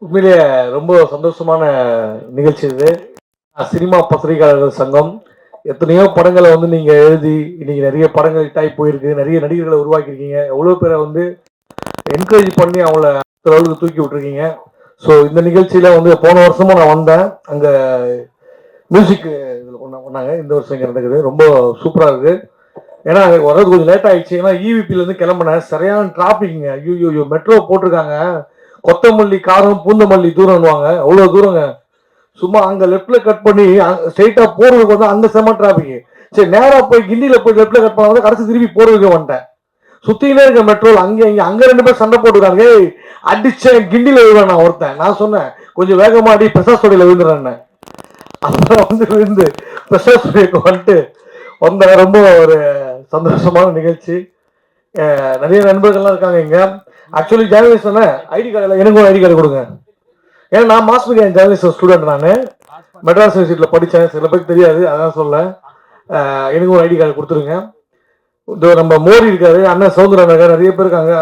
உண்மையிலேயே ரொம்ப சந்தோஷமான நிகழ்ச்சி இது. சினிமா பத்திரிகையாளர்கள் சங்கம் எத்தனையோ படங்களை வந்து நீங்க எழுதி இன்னைக்கு நிறைய படங்கள் ஹிட்டாகி போயிருக்கு, நிறைய நடிகர்களை உருவாக்கியிருக்கீங்க, எவ்வளோ பேரை வந்து என்கரேஜ் பண்ணி அவங்கள அளவுக்கு தூக்கி விட்டுருக்கீங்க. ஸோ இந்த நிகழ்ச்சியில வந்து போன வருஷமும் நான் வந்தேன், அங்கே மியூசிக் இதில் பண்ணாங்க. இந்த வருஷம் இங்கே நடக்குது, ரொம்ப சூப்பராக இருக்குது. ஏன்னா வரது கொஞ்சம் லேட் ஆயிடுச்சு. ஏன்னா இவிபிலேருந்து கிளம்புனேன், சரியான டிராஃபிக்ங்க. ஐயோ மெட்ரோ போட்டிருக்காங்க, கொத்தமல்லி காரம் பூந்தமல்லி தூரம்வாங்க, அவ்வளோ தூரங்க. சும்மா அங்கே லெஃப்டில் கட் பண்ணி ஸ்ட்ரைட்டாக போகிறதுக்கு வந்து அங்கே செம்ம டிராஃபிக். சரி நேராக போய் கிண்டியில் போய் லெஃப்டில் கட் பண்ணால் கடைசி திருப்பி போகிறதுக்கு வந்துட்டேன். சுற்றினே இருக்க மெட்ரோவில் அங்கே ரெண்டு பேர் சண்டை போட்டுருக்காங்க. அடிச்சேன், கிண்டியில் விழுவேன் நான் ஒருத்தன். நான் சொன்னேன் கொஞ்சம் வேகமாக அடி, பிரசாத் ஸ்டுடியோவில் விழுந்துடுறேன். அப்புறம் வந்து விழுந்து பிரசாத் ஸ்டுடியோக்கு வந்துட்டு வந்த ரொம்ப ஒரு சந்தோஷமான நிகழ்ச்சி. நிறைய நண்பர்கள்லாம் இருக்காங்க இங்கே. ஆக்சுவலி ஜேர்னலிஸ்ட் தானே, ஐடி கார்டு எனக்கு ஒரு ஐடி கார்டு கொடுங்க. ஏன்னா நான் மாஸ் மீடியா ஜேர்னலிஸ்ட் ஸ்டூடெண்ட், நான் மெட்ராஸ் யூனிவர்சிட்டியில் படித்தேன். சில பேருக்கு தெரியாது, அதான் சொல்ல. எனக்கு ஒரு ஐடி கார்டு கொடுத்துருங்க. இதோ நம்ம மோடி இருக்காரு, அண்ணன் சௌந்தரன் இருக்காரு, நிறைய பேர் இருக்காங்க,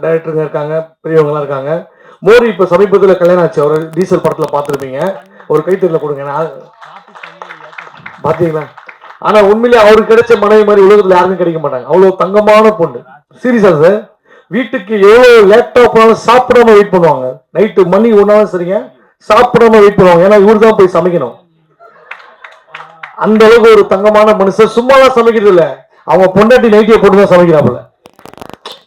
டைரக்டருங்க இருக்காங்க, பெரியவங்கலாம் இருக்காங்க. மோடி இப்போ சமீபத்தில் கல்யாணம் ஆச்சு, அவர் டீசல் படத்தில் பார்த்துருப்பீங்க. ஒரு கைத்தறியில் கொடுங்க பார்த்தீங்களா. ஆனால் உண்மையிலே அவருக்கு கிடைச்ச மனைவி மாதிரி உலகத்தில் யாருக்கும் கிடைக்க மாட்டாங்க, அவ்வளோ தங்கமான பொண்ணு. சீரியஸா சார், வீட்டுக்கு எவ்வளோ லேப்டாப் போனாலும் சாப்பிடாம வெயிட் பண்ணுவாங்க. நைட்டு மணி ஒன்றாலும் சரிங்க, சாப்பிடாம வெயிட் பண்ணுவாங்க. ஏன்னா இவரு தான் போய் சமைக்கணும். அந்த அளவுக்கு ஒரு தங்கமான மனுஷன். சும்மாலாம் சமைக்கிறது இல்லை, அவங்க பொண்டாட்டி நைட்டியை போட்டுதான் சமைக்கிறாப்புல.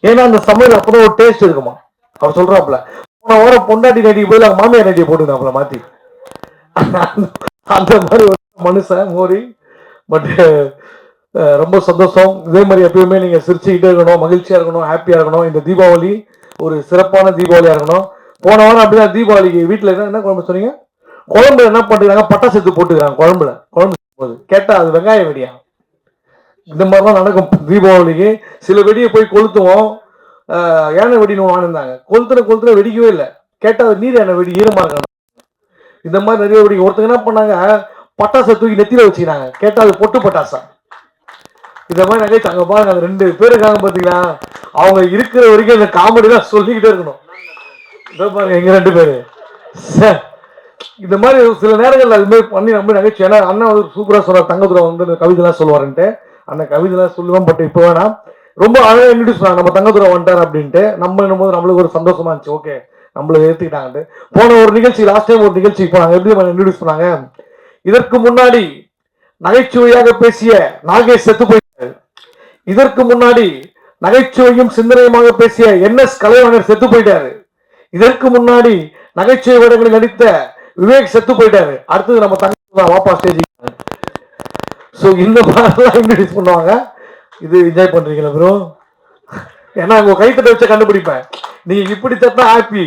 ஏன்னா அந்த சமையல் அப்பதான் ஒரு டேஸ்ட் இருக்குமா. அவர் சொல்றாப்புல, போன வாரம் பொண்டாட்டி நைட்டிக்கு போய் மாமியார் நைட்டியை போட்டுனாப்புல மாத்தி. அந்த மாதிரி ஒரு மனுஷன் மோடி. பட் ரொம்ப சந்தோஷம். இதே மாதிரி எப்பயுமே நீங்க சிரிச்சுக்கிட்டே இருக்கணும், மகிழ்ச்சியா இருக்கணும், ஹாப்பியா இருக்கணும். இந்த தீபாவளி ஒரு சிறப்பான தீபாவளியா இருக்கணும். போன வாரம் அப்படிதான் தீபாவளிக்கு வீட்டுல என்ன குழம்பு சொன்னீங்க, குழம்புல என்ன பண்றாங்க, பட்டாசு எடுத்து போட்டுக்கிறாங்க குழம்புல. குழம்பு கேட்டா அது வெங்காய வெடியா. இந்த மாதிரிலாம் நடக்கும் தீபாவளிக்கு. சில வெடியை போய் கொளுத்துவோம், யானை வெடின்னு வாங்கிருந்தாங்க, கொளுத்துன வெடிக்கவே இல்லை. கேட்டா அது நீர் யானை வெடி, ஈரமா இருக்காங்க. இந்த மாதிரி நிறைய வெடி. ஒருத்தங்க என்ன பண்ணாங்க, பட்டாசை தூக்கி நெத்தியில வச்சுக்கிறாங்க, கேட்டா அது பொட்டு பட்டாசா. இந்த மாதிரி நகைச்சு அங்க பாருங்க, அந்த ரெண்டு பேர் இருக்காங்க பாத்தீங்களா, அவங்க இருக்கிற வரைக்கும் அந்த காமெடி தான் சொல்லிக்கிட்டே இருக்கணும். இதை பாருங்க எங்க ரெண்டு பேரு. இந்த மாதிரி சில நேரங்கள் அது மாதிரி பண்ணி நம்ம நகைச்சு. ஏன்னா அண்ணா வந்து சூப்பரா சொல்றாரு, தங்கத்துல வந்து கவிதைலாம் சொல்லுவாருன்ட்டு. அந்த கவிதைலாம் சொல்லுவேன், பட் இப்போ வேணாம். ரொம்ப அழகாக இன்ட்ரடியூஸ் பண்ணாங்க, நம்ம தங்கத்துறை வந்துட்டார் அப்படின்ட்டு. நம்ம என்னும்போது நம்மளுக்கு ஒரு சந்தோஷமா இருந்துச்சு, ஓகே நம்மளை ஏற்றுக்கிட்டாங்கன்ட்டு. போன ஒரு நிகழ்ச்சி, லாஸ்ட் டைம் ஒரு நிகழ்ச்சிக்கு போனாங்க, எப்படி இன்ட்ரடியூஸ் பண்ணாங்க, இதற்கு முன்னாடி நகைச்சுவையாக பேசிய நாகேஷ் செத்து போயிட்டாரு, இதற்கு முன்னாடி நகைச்சுவையும் சிந்தனையுமாக பேசிய NS கலைவாணர் செத்து போயிட்டாரு, இதற்கு முன்னாடி நகைச்சுவை வேடங்களில் நடித்த விவேக் செத்து போயிட்டாரு, அடுத்தது நம்ம தங்க வாப்பா ஸ்டேஜ். ஸோ இந்த மாதிரிலாம் இன்ட்ரடியூஸ் பண்ணுவாங்க. இது என்ஜாய் பண்றீங்களா ப்ரோ? ஏன்னா உங்க கைத்தட்ட வச்ச கண்டுபிடிப்பேன், நீங்க இப்படி தட்டா ஹாப்பி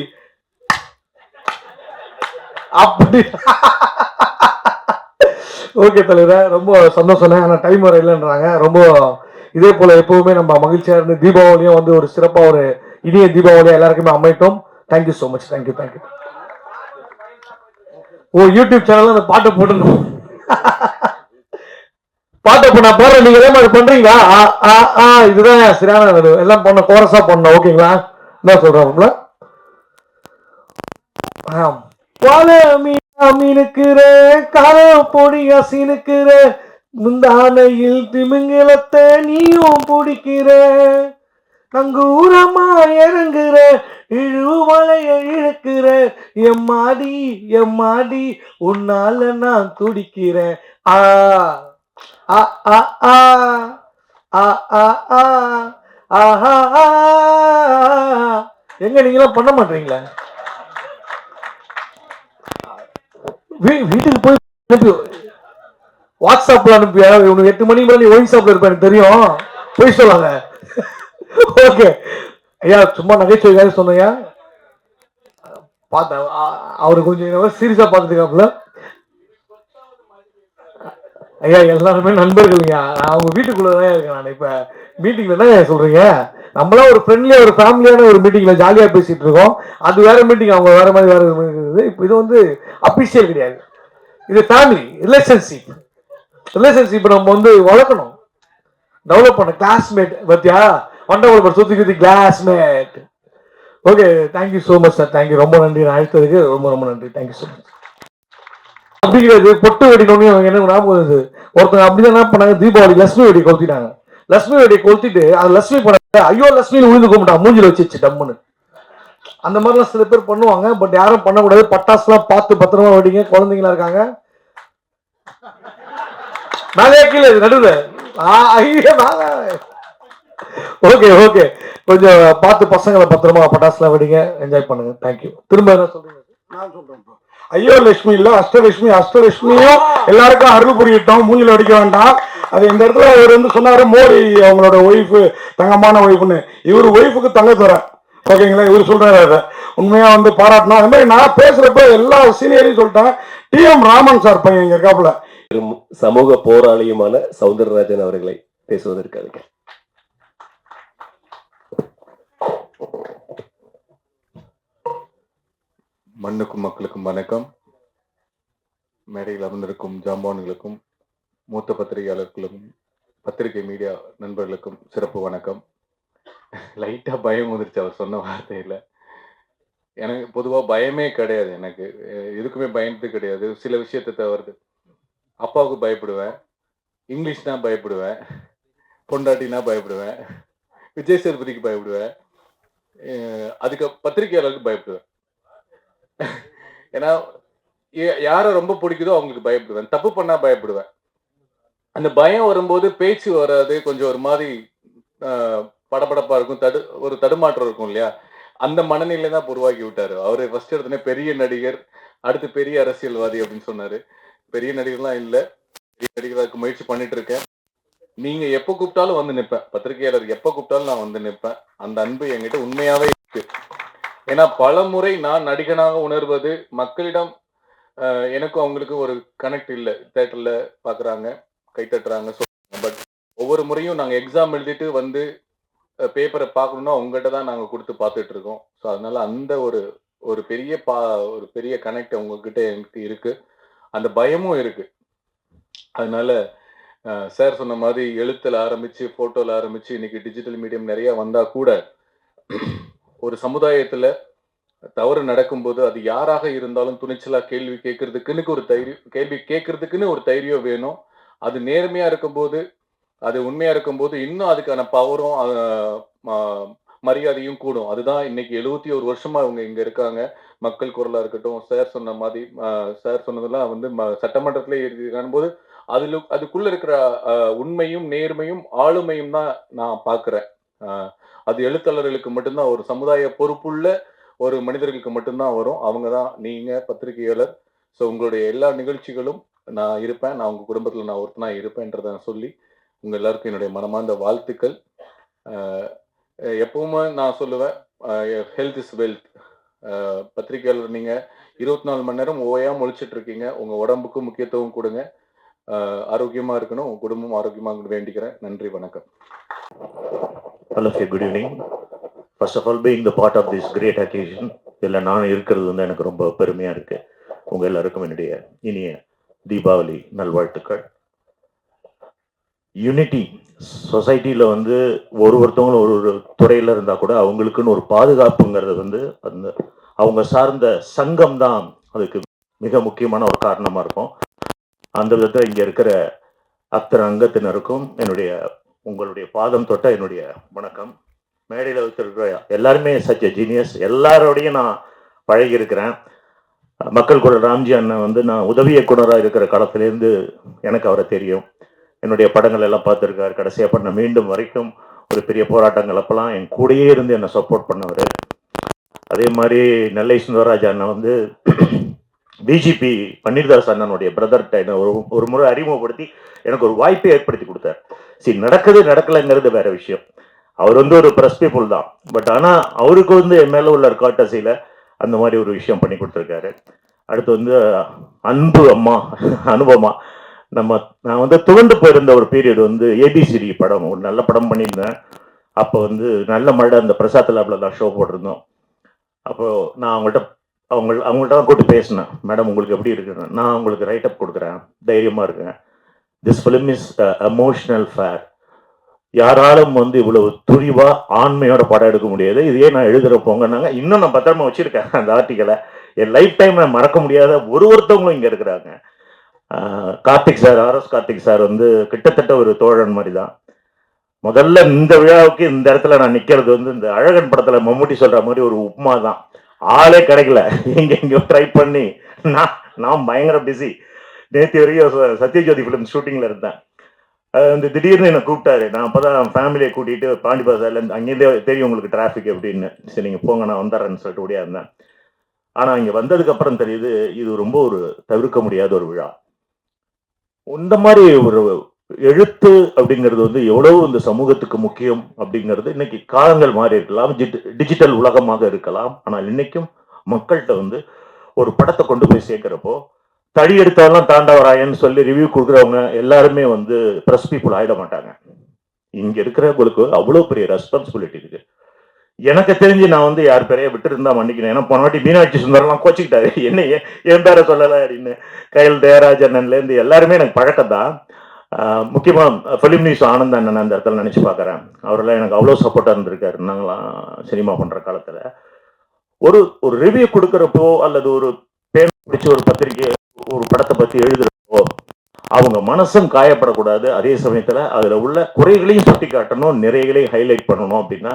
அப்படி. ஓகே தலைவர், ரொம்ப சந்தோஷம். ஆனா டைம் வர இல்லைன்றாங்க. ரொம்ப இதே போல எப்பவுமே நம்ம மகிழ்ச்சியா இருந்து தீபாவளியும் வந்து ஒரு சிறப்பா ஒரு இனிய தீபாவளியா எல்லாருக்குமே அமையட்டும். Thank you so much. தேங்க்யூ. ஓ யூடியூப் சேனல்ல அந்த பாட்டை போட்டுருந்தோம். பாட்டை இப்ப நான் போடுறேன், நீங்க இதே மாதிரி பண்றீங்களா? இதுதான் சரியான எல்லாம் பண்ண கோரஸா பண்ண. ஓகேங்களா? என்ன சொல்றாங்க, மீனுக்குற கால பொடியா சீனுக்குற முந்தானையில் திமிங்கலத்தை நீயும் பிடிக்கிற, நங்கூரமா இறங்குற இழுவலைய இழுக்கிற, எம்மாடி உன்னால நான் துடிக்கிறேன். எங்க நீங்களாம் பண்ண மாட்டீங்களா? வீட்டுக்கு போய் அனுப்பி வாட்ஸ்அப்ல அனுப்பியா, உனக்கு 8 மணிக்கு மேலே ஒயின் ஷாப்ல இருப்பேன் எனக்கு தெரியும், போய் சொல்லாங்க. ஓகே ஐயா, சும்மா நகைச்சுவை சொன்னையா பார்த்தேன். அவரு கொஞ்சம் சீரியஸா பார்த்துருக்காப்புல. ஐயா எல்லாருமே நண்பர்கள்ங்க, அவங்க வீட்டுக்குள்ளதான் இருக்கேன் நான். இப்ப மீட்டிங்ல என்ன சொல்றீங்க, நம்மளாம் ஒரு ஃப்ரெண்ட்லியா ஒரு ஃபேமிலியான ஒரு மீட்டிங்ல ஜாலியா பேசிட்டு இருக்கோம். அது வேற மீட்டிங், அவங்க வேற மாதிரி வேற இருக்குது. இப்போ இது வந்து அபிஷியல் கிடையாது, இது ஃபேமிலி ரிலேஷன்ஷிப் நம்ம வந்து வளர்க்கணும், டெவலப் பண்ண. கிளாஸ்மேட் பத்தியா வண்டவளப்பர் சுத்தி classmate okay, thank you so much sir. Thank you, ரொம்ப நன்றி. நான் அழைத்ததுக்கு ரொம்ப ரொம்ப நன்றி. Thank you so much. அப்படிங்கிறது பொட்டு வெடிக்கணும்னு என்ன ஞாபகம் வருது. ஒருத்தங்க அப்படிதான் என்ன பண்ணாங்க, தீபாவளி லட்சுமி வெடி கொளுத்திட்டாங்க. லட்சுமி வெடி கொளுத்திட்டு அது லட்சுமி பண்ண ஐயோ லட்சுமி விழுந்து கும்பிட்டான், மூஞ்சில வச்சு டம்முன்னு. அந்த மாதிரிலாம் சில பேர் பண்ணுவாங்க. பட் யாரும் பண்ணக்கூடாது. பட்டாசுலாம் பார்த்து பத்திரமா வெடிங்க. குழந்தைங்களா இருக்காங்க. மேலே கீழே நடுவில். ஓகே ஓகே, கொஞ்சம் பார்த்து பசங்களை பத்திரமா பட்டாசுலாம் வெடிங்க, என்ஜாய் பண்ணுங்க. தேங்க்யூ. திரும்ப என்ன சொல்றீங்க? நான் சொல்றேன். ஐயோ லட்சுமி இல்ல அஷ்டலட்சுமி, அஷ்டலட்சுமியும் எல்லாருக்கும் அருள் புரியட்டும், மூஞ்சில அடிக்க வேண்டாம். அது இந்த இடத்துல அவர் வந்து சொன்னாரு மோடி அவங்களோட ஒய்ஃபு தங்கமான ஒய்ஃப்னு. இவர் ஒய்ஃபுக்கு தங்க தர, ஓகேங்களா? இவர் சொல்றாரு அதை உண்மையா வந்து பாராட்டணும். அது மாதிரி நான் பேசுறப்ப எல்லா சீனியரையும் சொல்லிட்டேன். டிஎம் ராமன் சார் பையன் இங்க இருக்காப்புல, சமூக போராளியுமான சௌந்தரராஜன் அவர்களை பேசுவதற்காக. மண்ணுக்கும் மக்களுக்கும் வணக்கம். மேடையில் அமர்ந்திருக்கும் ஜாம்பான்களுக்கும் மூத்த பத்திரிகையாளர்களுக்கும் பத்திரிகை மீடியா நண்பர்களுக்கும் சிறப்பு வணக்கம். லைட்டாக பயம் வந்துருச்சு அவர் சொன்ன வார்த்தையில். எனக்கு பொதுவாக பயமே கிடையாது, எனக்கு எதுக்குமே பயந்து கிடையாது. சில விஷயத்தை தவிர்த்து அப்பாவுக்கு பயப்படுவேன், இங்கிலீஷ்னா பயப்படுவேன், பொண்டாட்டினா பயப்படுவேன், விஜய் சேதுபதிக்கு பயப்படுவேன், அதுக்கு பத்திரிகையாளருக்கு பயப்படுவேன். ஏன்னா யாரை ரொம்ப பிடிக்குதோ அவங்களுக்கு பயப்படுவேன், தப்பு பண்ணா பயப்படுவேன். அந்த பயம் வரும்போது பேச்சு வராது, கொஞ்சம் ஒரு மாதிரி படபடப்பா இருக்கும், ஒரு தடுமாற்றம் இருக்கும் இல்லையா? அந்த மனநிலை தான் உருவாக்கி விட்டாரு அவரு. ஃபர்ஸ்ட் எடுத்தோடனே பெரிய நடிகர், அடுத்து பெரிய அரசியல்வாதி அப்படின்னு சொன்னாரு. பெரிய நடிகர்லாம் இல்லை, பெரிய நடிகராக முயற்சி பண்ணிட்டு இருக்கேன். நீங்க எப்ப கூப்பிட்டாலும் வந்து நிற்பேன், பத்திரிகையாளர் எப்ப கூப்பிட்டாலும் நான் வந்து நிற்பேன். அந்த அன்பு என்கிட்ட உண்மையாவே இருக்கு. ஏன்னா பல முறை நான் நடிகனாக உணர்வது மக்களிடம் எனக்கும் அவங்களுக்கு ஒரு கனெக்ட் இல்லை. தேட்டர்ல பாக்குறாங்க, கை தட்டுறாங்க, சொல்றாங்க. பட் ஒவ்வொரு முறையும் நாங்கள் எக்ஸாம் எழுதிட்டு வந்து பேப்பரை பார்க்கணும்னா உங்ககிட்ட தான் நாங்கள் கொடுத்து பார்த்துட்டு இருக்கோம். ஸோ அதனால அந்த ஒரு பெரிய கனெக்ட் உங்ககிட்ட எனக்கு இருக்கு, அந்த பயமும் இருக்கு. அதனால சார் சொன்ன மாதிரி எழுத்துல ஆரம்பிச்சு போட்டோல ஆரம்பிச்சு இன்னைக்கு டிஜிட்டல் மீடியம் நிறைய வந்தா கூட ஒரு சமுதாயத்துல தவறு நடக்கும்போது அது யாராக இருந்தாலும் துணிச்சலா கேள்வி கேட்கறதுக்குன்னு ஒரு தைரியம் வேணும். அது நேர்மையா இருக்கும்போது, அது உண்மையா இருக்கும்போது இன்னும் அதுக்கான பவரும் மரியாதையும் கூடும். அதுதான் இன்னைக்கு 71 வருஷமா அவங்க இங்க இருக்காங்க. மக்கள் குரலா இருக்கட்டும், சார் சொன்ன மாதிரி சார் சொன்னதெல்லாம் வந்து சட்டமன்றத்திலே காணும்போது அதுக்குள்ள இருக்கிற உண்மையும் நேர்மையும் ஆளுமையும் தான் நான் பார்க்கிறேன். அது எழுத்தாளர்களுக்கு மட்டும்தான், ஒரு சமுதாய பொறுப்புள்ள ஒரு மனிதர்களுக்கு மட்டும்தான் வரும். அவங்க தான் நீங்க பத்திரிகையாளர். ஸோ உங்களுடைய எல்லா நிகழ்ச்சிகளும் நான் இருப்பேன், நான் உங்க குடும்பத்தில் நான் ஒருத்தனா இருப்பேன்றதை சொல்லி உங்க எல்லாருக்கும் என்னுடைய மனமார்ந்த வாழ்த்துக்கள். எப்பவுமே நான் சொல்லுவேன், ஹெல்த் இஸ் வெல்த். பத்திரிகையாளர் நீங்க 24 மணி நேரம் ஓயாம ஒழிச்சிட்டு இருக்கீங்க. உங்க உடம்புக்கு முக்கியத்துவம் கொடுங்க, ஆரோக்கியமா இருக்கணும், உங்க குடும்பம் ஆரோக்கியமா வேண்டிக்கிறேன். நன்றி, வணக்கம். Hello, good evening. First of all, being the part of this great occasion, இதில் நான் இருக்கிறது வந்து எனக்கு ரொம்ப பெருமையாக இருக்கு. உங்கள் எல்லாருக்கும் என்னுடைய இனிய தீபாவளி நல்வாழ்த்துக்கள். யூனிட்டி சொசைட்டியில் வந்து ஒருத்தவங்களும் ஒரு துறையில் இருந்தால் கூட அவங்களுக்குன்னு ஒரு பாதுகாப்புங்கிறது வந்து அந்த அவங்க சார்ந்த சங்கம் தான் அதுக்கு மிக முக்கியமான ஒரு காரணமாக இருக்கும். அந்த விதத்தில் இங்கே இருக்கிற அத்தனை அங்கத்தினருக்கும் உங்களுடைய பாதம் தொட்ட என்னுடைய வணக்கம். மேடையில் வச்சிருக்கிற எல்லாருமே சச் ஜீனியஸ், எல்லாரோடையும் நான் பழகி இருக்கிறேன். மக்கள் குரல் ராம்ஜி அண்ணன் வந்து நான் உதவி இயக்குனராக இருக்கிற காலத்திலேருந்து எனக்கு அவரை தெரியும். என்னுடைய படங்கள் எல்லாம் பார்த்துருக்காரு. கடைசியாக பண்ண மீண்டும் வரைக்கும் ஒரு பெரிய போராட்டங்கள் அப்பெல்லாம் என் கூடயே இருந்து என்னை சப்போர்ட் பண்ணவர். அதே மாதிரி நெல்லை சுந்தரராஜ் அண்ணன் வந்து பிஜிபி பன்னீர்தாஸ் அண்ணனுடைய பிரதர்கிட்ட என்ன ஒரு முறை அறிமுகப்படுத்தி எனக்கு ஒரு வாய்ப்பை ஏற்படுத்தி கொடுத்தார். சரி, நடக்கலைங்கிறது வேற விஷயம். அவர் வந்து ஒரு ப்ரெஸ் பீப்புள் தான், பட் ஆனால் அவருக்கு வந்து என் மேலே உள்ள காட்டசியில் அந்த மாதிரி ஒரு விஷயம் பண்ணி கொடுத்துருக்காரு. அடுத்து வந்து அன்பு அம்மா அனுபவமா நான் வந்து துவண்டு போயிருந்த ஒரு பீரியட் வந்து ஏபிசிடி படம், ஒரு நல்ல படம் பண்ணியிருந்தேன். அப்போ வந்து நல்ல மழை, அந்த பிரசாத் லேப்ல தான் ஷோ போட்டிருந்தோம். அப்போ நான் அவங்கள்ட்ட தான் கூப்பிட்டு பேசினேன். மேடம் உங்களுக்கு எப்படி இருக்குன்னு. நான் உங்களுக்கு ரைட் அப் கொடுக்குறேன், தைரியமாக இருக்கேன். This film is emotional fair. யாராலும் வந்து இவ்வளவு துணிவா ஆண்மையோட படம் எடுக்க முடியாது. இதையே நான் எழுதுற போங்கன்னாங்க. இன்னும் நான் பத்திரமா வச்சிருக்கேன் அந்த ஆர்டிக்கலை. என் லைஃப் டைம்ல மறக்க முடியாத ஒருத்தவங்களும் இங்க இருக்கிறாங்க. Karthik sir, RS Karthik sir வந்து கிட்டத்தட்ட ஒரு தோழன் மாதிரி தான். முதல்ல இந்த விழாவுக்கு இந்த இடத்துல நான் நிக்கிறது வந்து இந்த அழகன் படத்துல மம்முட்டி சொல்ற மாதிரி ஒரு உப்புமா தான். ஆளே கிடைக்கல, எங்கெங்கயோ ட்ரை பண்ணி நான் பயங்கர பிஸி. நேற்று வரைக்கும் சத்யஜோதி ஃபிலிம் ஷூட்டிங்ல இருந்தேன். வந்து திடீர்னு என்னை கூப்பிட்டாரு. நான் அப்பதான் ஃபேமிலியை கூட்டிட்டு பாண்டி பஜார்ல இருந்து, அங்கேருந்தே தெரியும் உங்களுக்கு டிராஃபிக் அப்படின்னு, சரி நீங்க போங்க நான் வந்துடுறேன்னு சொல்லிட்டு ஓடியா இருந்தேன். ஆனா இங்க வந்ததுக்கு அப்புறம் தெரியுது இது ரொம்ப ஒரு தவிர்க்க முடியாத ஒரு விழா. இந்த மாதிரி ஒரு எழுத்து அப்படிங்கிறது வந்து எவ்வளவு இந்த சமூகத்துக்கு முக்கியம் அப்படிங்கிறது இன்னைக்கு காலங்கள் மாறி இருக்கலாம், டிஜிட்டல் உலகமாக இருக்கலாம். ஆனால் இன்னைக்கும் மக்கள்கிட்ட வந்து ஒரு படத்தை கொண்டு போய் சேர்க்கிறப்போ தடி எடுத்தாலும் தாண்டவராயன்னு சொல்லி ரிவ்யூ கொடுக்குறவங்க எல்லாருமே வந்து பிரஸ் பீப்புள் ஆயிட மாட்டாங்க. இங்க இருக்கிறவங்களுக்கு அவ்வளவு பெரிய ரெஸ்பான்சிபிலிட்டி இருக்கு. எனக்கு தெரிஞ்சு நான் வந்து யார் பேரைய விட்டு இருந்தா மன்னிக்கணும். ஏன்னா போன வாட்டி மீனாட்சி சுந்தரம்லாம் கோச்சிக்கிட்டாரு, என்ன என் பேரை சொல்லலை அப்படின்னு. கையில் தேராஜன்ல இருந்து எல்லாருமே எனக்கு பழக்கம் தான். முக்கியமா ஃபிலிம் நியூஸ் ஆனந்த் அண்ணன் அந்த இடத்துல நினைச்சு பார்க்குறேன். அவரெல்லாம் எனக்கு அவ்வளோ சப்போர்ட்டாக இருந்திருக்காரு நாங்களாம் சினிமா பண்ற காலத்துல. ஒரு ஒரு ரிவ்யூ கொடுக்குறப்போ அல்லது ஒரு பேன் பிடிச்ச ஒரு பத்திரிகை ஒரு படத்தை பத்தி எழுதுறப்போ அவங்க மனசும் காயப்படக்கூடாது, அதே சமயத்துல அதுல உள்ள குறைகளையும் சுட்டி காட்டணும், நிறைகளையும் ஹைலைட் பண்ணணும் அப்படின்னா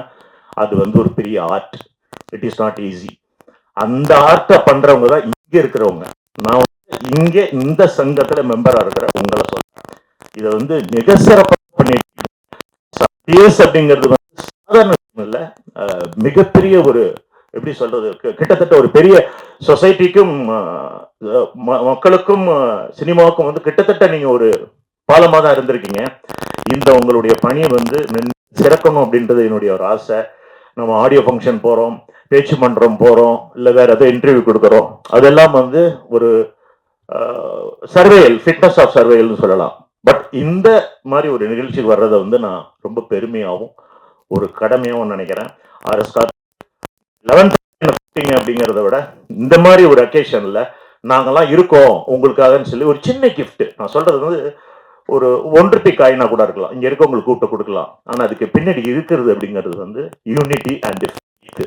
அது வந்து ஒரு பெரிய art. It is not easy. அந்த ஆர்ட்டை பண்றவங்க தான் இங்க இருக்கிறவங்க. நான் இங்க இந்த சங்கத்துல மெம்பரா இருக்கிற உங்களை சொல்றேன். இதை வந்து மிக சிறப்பாக பண்ணிட்டு அப்படிங்கிறது வந்து சாதாரண இல்ல, மிகப்பெரிய ஒரு எப்படி சொல்றது, கிட்டத்தட்ட ஒரு பெரிய சொசைட்டிக்கும் மக்களுக்கும் சினிமாவுக்கும் வந்து கிட்டத்தட்ட நீங்க ஒரு பாலமாக தான் இருந்திருக்கீங்க. இந்த உங்களுடைய பணி வந்து சிறக்கணும் அப்படின்றது என்னுடைய ஒரு ஆசை. நம்ம ஆடியோ ஃபங்க்ஷன் போறோம், பேச்சு மன்றம் போறோம், இல்லை வேற ஏதோ இன்டர்வியூ கொடுக்குறோம், அதெல்லாம் வந்து ஒரு சர்வேயல், ஃபிட்னஸ் ஆஃப் சர்வேயல்னு சொல்லலாம். பட் இந்த மாதிரி ஒரு நிகழ்ச்சிக்கு வர்றதை வந்து நான் ரொம்ப பெருமையாகவும் ஒரு கடமையாகவும் நினைக்கிறேன். ஆர்எஸ் 11th அப்படிங்கிறத விட இந்த மாதிரி ஒரு அக்கேஷன்ல நாங்கெல்லாம் இருக்கோம் உங்களுக்காகன்னு சொல்லி ஒரு சின்ன கிஃப்ட். நான் சொல்றது வந்து ஒரு 1 ரூபி காயினா கூட இருக்கலாம், இங்க இருக்கவங்களுக்கு கூப்பிட்டு கொடுக்கலாம். ஆனா அதுக்கு பின்னாடி இருக்கிறது அப்படிங்கிறது வந்து யூனிட்டி அண்ட் ஃபெய்த்.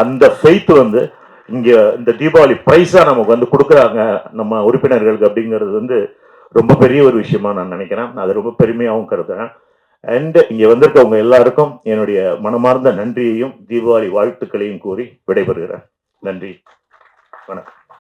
அந்த ஃபெய்த் வந்து இங்க இந்த தீபாவளி பிரைஸா நமக்கு வந்து கொடுக்குறாங்க நம்ம உறுப்பினர்களுக்கு அப்படிங்கிறது வந்து ரொம்ப பெரிய ஒரு விஷயமா நான் நினைக்கிறேன். அதை ரொம்ப பெருமையாகவும் கருதுறேன். அண்ட் இங்க வந்திருக்கவங்க எல்லாருக்கும் என்னுடைய மனமார்ந்த நன்றியையும் தீபாவளி வாழ்த்துக்களையும் கூறி விடைபெறுகிறேன். நன்றி, வணக்கம்.